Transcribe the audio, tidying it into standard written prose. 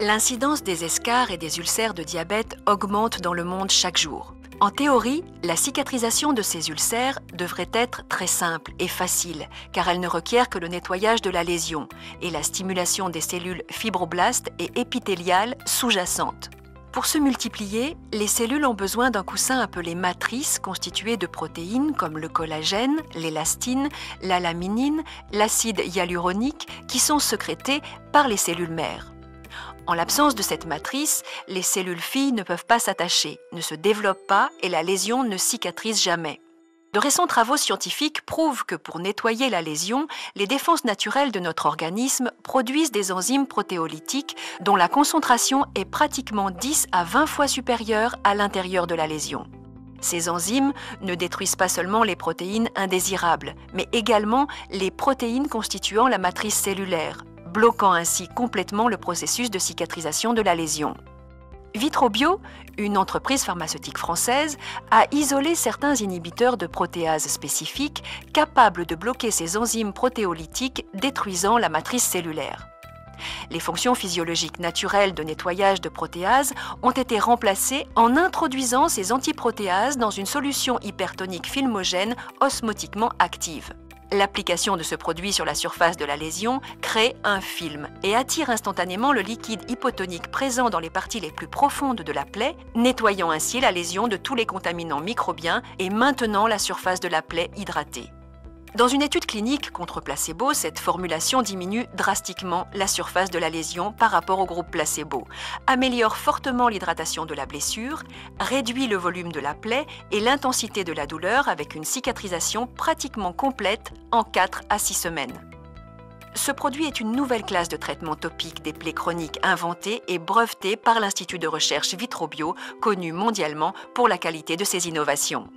L'incidence des escarres et des ulcères de diabète augmente dans le monde chaque jour. En théorie, la cicatrisation de ces ulcères devrait être très simple et facile, car elle ne requiert que le nettoyage de la lésion et la stimulation des cellules fibroblastes et épithéliales sous-jacentes. Pour se multiplier, les cellules ont besoin d'un coussin appelé matrice constitué de protéines comme le collagène, l'élastine, la laminine, l'acide hyaluronique qui sont sécrétées par les cellules mères. En l'absence de cette matrice, les cellules filles ne peuvent pas s'attacher, ne se développent pas et la lésion ne cicatrise jamais. De récents travaux scientifiques prouvent que pour nettoyer la lésion, les défenses naturelles de notre organisme produisent des enzymes protéolytiques dont la concentration est pratiquement 10 à 20 fois supérieure à l'intérieur de la lésion. Ces enzymes ne détruisent pas seulement les protéines indésirables, mais également les protéines constituant la matrice cellulaire, bloquant ainsi complètement le processus de cicatrisation de la lésion. Vitrobio, une entreprise pharmaceutique française, a isolé certains inhibiteurs de protéases spécifiques capables de bloquer ces enzymes protéolytiques détruisant la matrice cellulaire. Les fonctions physiologiques naturelles de nettoyage de protéases ont été remplacées en introduisant ces antiprotéases dans une solution hypertonique filmogène osmotiquement active. L'application de ce produit sur la surface de la lésion crée un film et attire instantanément le liquide hypotonique présent dans les parties les plus profondes de la plaie, nettoyant ainsi la lésion de tous les contaminants microbiens et maintenant la surface de la plaie hydratée. Dans une étude clinique contre placebo, cette formulation diminue drastiquement la surface de la lésion par rapport au groupe placebo, améliore fortement l'hydratation de la blessure, réduit le volume de la plaie et l'intensité de la douleur avec une cicatrisation pratiquement complète en 4 à 6 semaines. Ce produit est une nouvelle classe de traitement topique des plaies chroniques inventée et brevetée par l'Institut de recherche Vitrobio, connu mondialement pour la qualité de ses innovations.